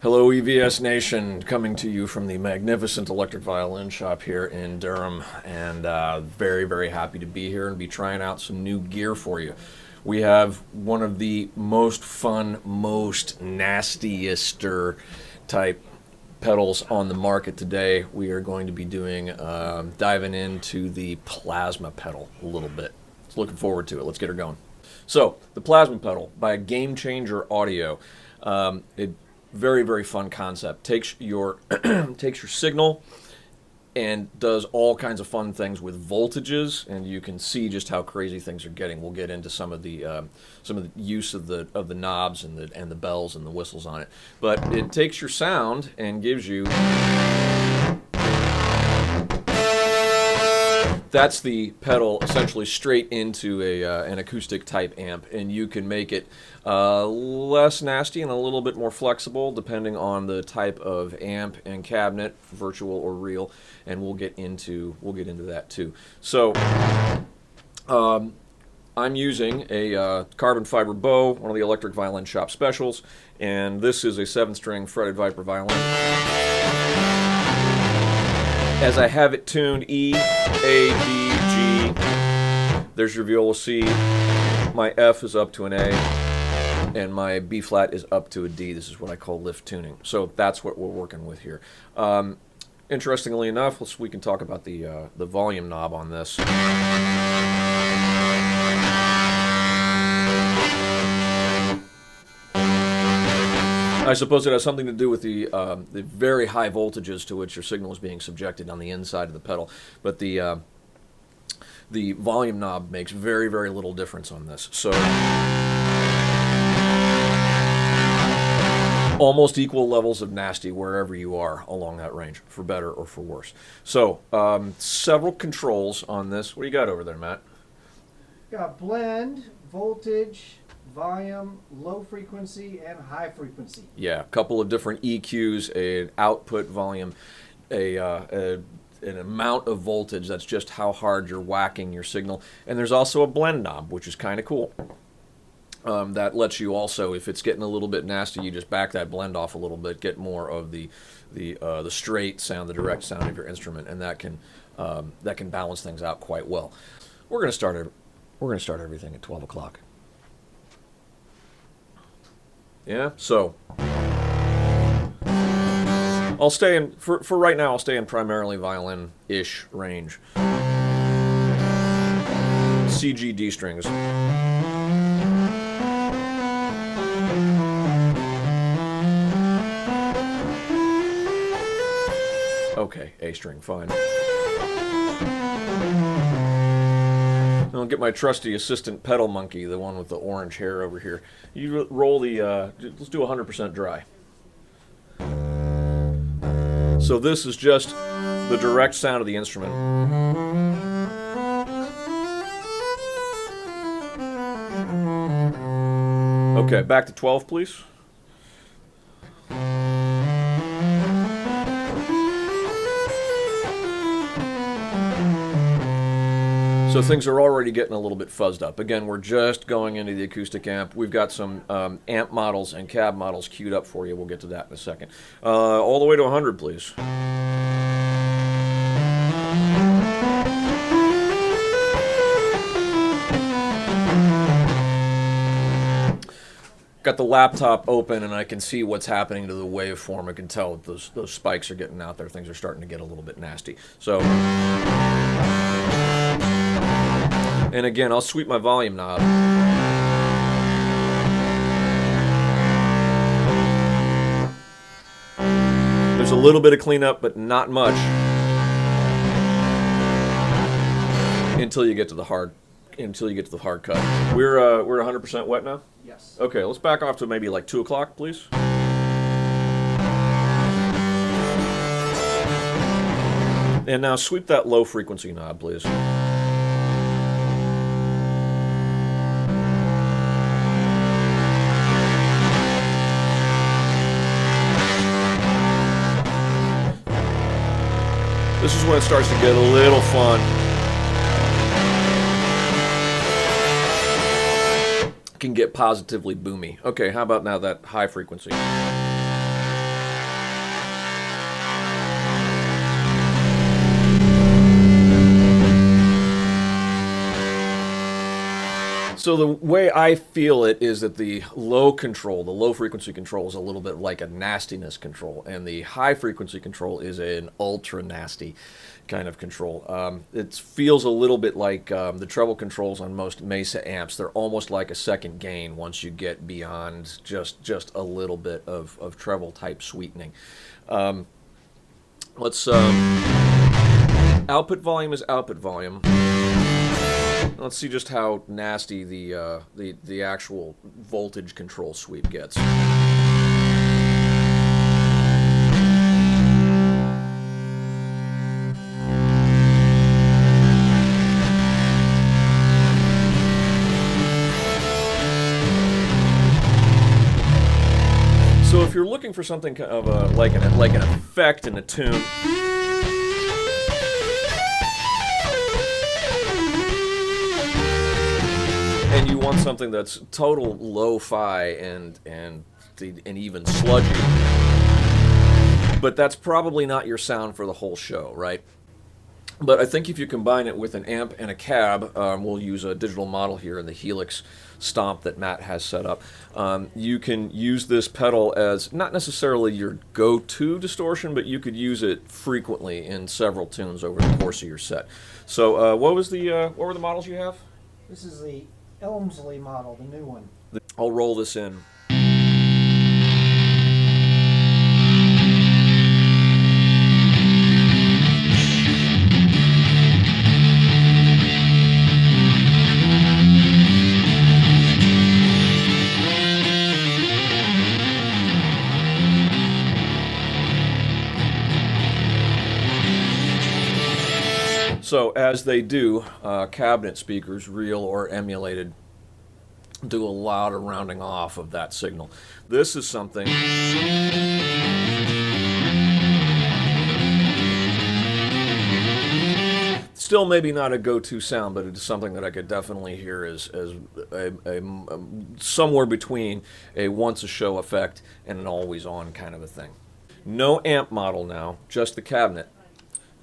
Hello, EVS Nation, coming to you from the magnificent electric violin shop here in Durham, and very, very happy to be here and be trying out some new gear for you. We have one of the most fun, most nastiester type pedals on the market today. We are going to be doing, diving into the plasma pedal a little bit. So looking forward to it. Let's get her going. So, the plasma pedal by Gamechanger Audio. Very, very fun concept. Takes your takes your signal and does all kinds of fun things with voltages, and you can see just how crazy things are getting. We'll get into some of the use of the knobs and the bells and the whistles on it. But it takes your sound and gives you. That's the pedal essentially straight into an acoustic type amp, and you can make it less nasty and a little bit more flexible depending on the type of amp and cabinet, virtual or real, and we'll get into that too. So I'm using a carbon fiber bow, one of the electric violin shop specials, and this is a 7-string fretted Viper violin. As I have it tuned E, A, D, G, there's your viola C, my F is up to an A, and my B flat is up to a D. This is what I call lift tuning. So that's what we're working with here. Interestingly enough, we can talk about the volume knob on this. I suppose it has something to do with the very high voltages to which your signal is being subjected on the inside of the pedal, but the volume knob makes very, very little difference on this. So almost equal levels of nasty wherever you are along that range, for better or for worse. So several controls on this. What do you got over there, Matt? Got blend, voltage, volume, low frequency, and high frequency. Yeah, a couple of different EQs, an output volume, an amount of voltage. That's just how hard you're whacking your signal. And there's also a blend knob, which is kind of cool. That lets you also, if it's getting a little bit nasty, you just back that blend off a little bit, get more of the straight sound, the direct sound of your instrument, and that can balance things out quite well. We're going to start everything at 12 o'clock. Yeah, so I'll stay in, for right now, I'll stay in primarily violin-ish range. C, G, D strings. Okay, A string, fine. I'll get my trusty assistant pedal monkey, the one with the orange hair over here. You roll the, let's do 100% dry. So this is just the direct sound of the instrument. Okay, back to 12, please. So things are already getting a little bit fuzzed up. Again, we're just going into the acoustic amp. We've got some amp models and cab models queued up for you. We'll get to that in a second. All the way to 100, please. Got the laptop open and I can see what's happening to the waveform. I can tell that those spikes are getting out there. Things are starting to get a little bit nasty. So. And again, I'll sweep my volume knob. There's a little bit of cleanup, but not much until you get to the hard cut. We're 100% wet now? Yes. Okay, let's back off to maybe like 2 o'clock, please. And now sweep that low frequency knob, please. This is when it starts to get a little fun. Can get positively boomy. Okay, how about now that high frequency? So the way I feel it is that the low control, the low frequency control, is a little bit like a nastiness control, and the high frequency control is an ultra nasty kind of control. It feels a little bit like the treble controls on most Mesa amps. They're almost like a second gain once you get beyond just a little bit of treble type sweetening. Let's output volume is output volume. Let's see just how nasty the actual voltage control sweep gets. So if you're looking for something of like an effect in a tune, and you want something that's total lo-fi and even sludgy, but that's probably not your sound for the whole show, right? But I think if you combine it with an amp and a cab, we'll use a digital model here in the Helix stomp that Matt has set up. You can use this pedal as not necessarily your go-to distortion, but you could use it frequently in several tunes over the course of your set. So what were the models you have? This is the Elmsley model, the new one. I'll roll this in. So as they do, cabinet speakers, real or emulated, do a lot of rounding off of that signal. This is something still maybe not a go-to sound, but it's something that I could definitely hear as somewhere between a once-a-show effect and an always-on kind of a thing. No amp model now, just the cabinet.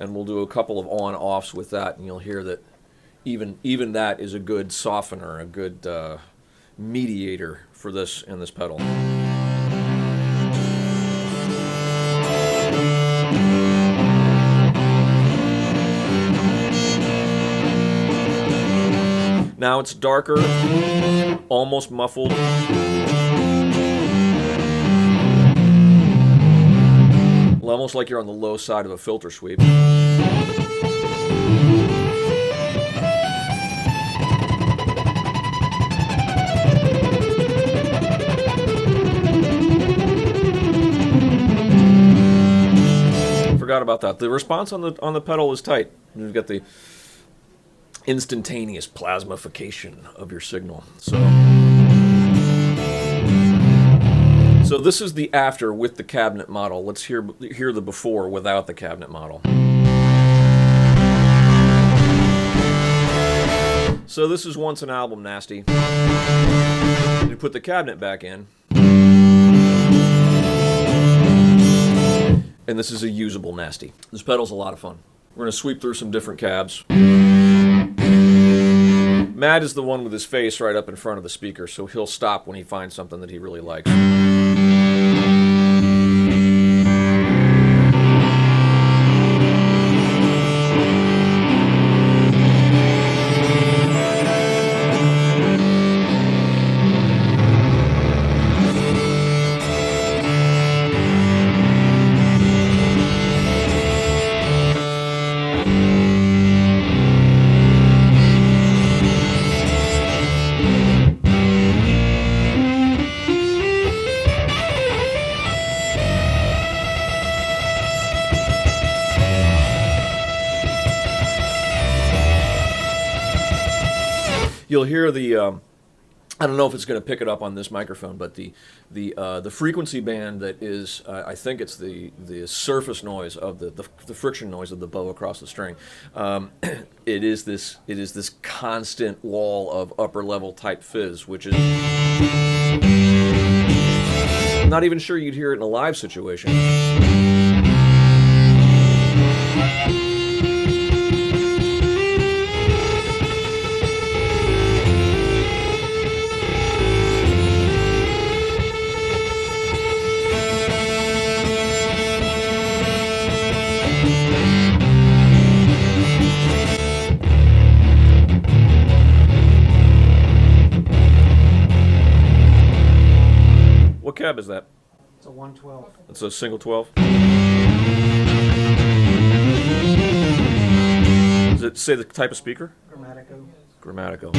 And we'll do a couple of on-offs with that, and you'll hear that even that is a good softener, a good mediator for this in this pedal. Now it's darker, almost muffled. Almost like you're on the low side of a filter sweep. Forgot about that. The response on the pedal is tight. You've got the instantaneous plasmification of your signal. So this is the after with the cabinet model. Let's hear the before without the cabinet model. So this is once an album nasty. You put the cabinet back in. And this is a usable nasty. This pedal's a lot of fun. We're going to sweep through some different cabs. Matt is the one with his face right up in front of the speaker, so he'll stop when he finds something that he really likes. You'll hear the I don't know if it's going to pick it up on this microphone, but the frequency band that is I think it's the surface noise of the friction noise of the bow across the string. It is this constant wall of upper level type fizz, which is not even sure you'd hear it in a live situation. is that? It's a 112. It's a single 12. Does it say the type of speaker? Grammatico. Grammatico.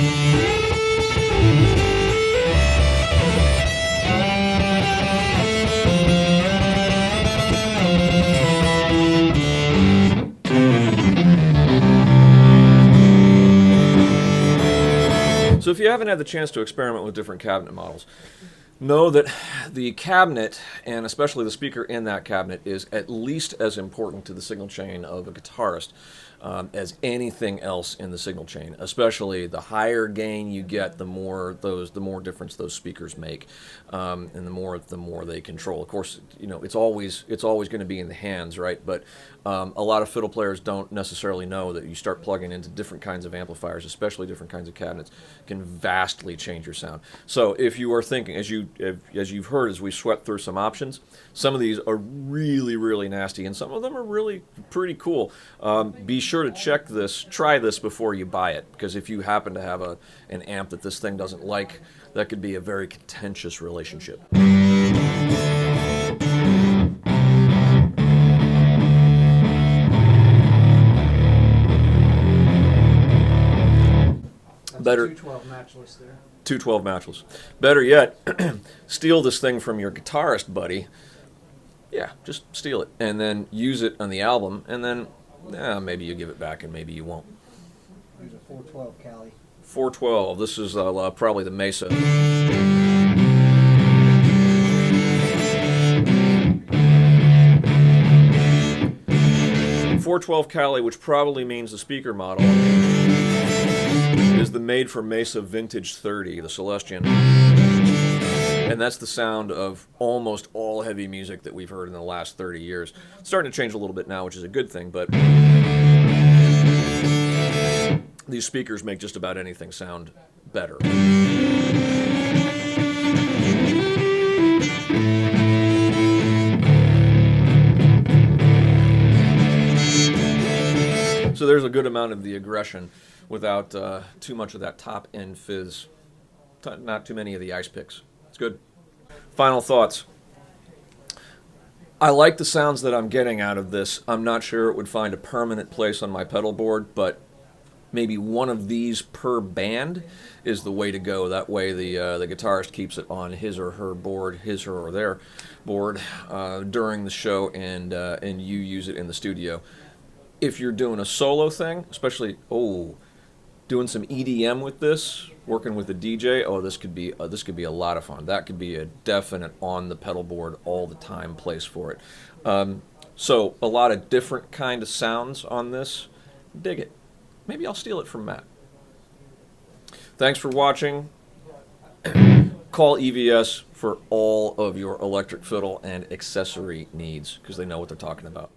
So if you haven't had the chance to experiment with different cabinet models, know that the cabinet, and especially the speaker in that cabinet, is at least as important to the signal chain of a guitarist as anything else in the signal chain. Especially the higher gain you get, the more difference those speakers make, and the more they control. Of course, you know, it's always going to be in the hands, right? But a lot of fiddle players don't necessarily know that you start plugging into different kinds of amplifiers, especially different kinds of cabinets, can vastly change your sound. So if you are thinking, as you've heard as we swept through some options, some of these are really, really nasty, and some of them are really pretty cool. Be sure to try this before you buy it, because if you happen to have an amp that this thing doesn't like, that could be a very contentious relationship. Better 212 matchless there. 212 matchless. Better yet, steal this thing from your guitarist buddy. Yeah, just steal it and then use it on the album, and then maybe you give it back and maybe you won't. There's a 412 Cali. 412. This is probably the Mesa. 412 Cali, which probably means the speaker model, is the made for Mesa Vintage 30, the Celestion. And that's the sound of almost all heavy music that we've heard in the last 30 years. It's starting to change a little bit now, which is a good thing, but these speakers make just about anything sound better. So there's a good amount of the aggression without too much of that top-end fizz. Not too many of the ice picks. It's good. Final thoughts. I like the sounds that I'm getting out of this. I'm not sure it would find a permanent place on my pedal board, but maybe one of these per band is the way to go. That way the guitarist keeps it on his or her board, his or their board during the show, and you use it in the studio. If you're doing a solo thing, especially doing some EDM with this, working with a DJ, this could be a lot of fun. That could be a definite on the pedal board all the time place for it. So a lot of different kind of sounds on this. Dig it. Maybe I'll steal it from Matt. Thanks for watching. Call EVS for all of your electric fiddle and accessory needs, because they know what they're talking about.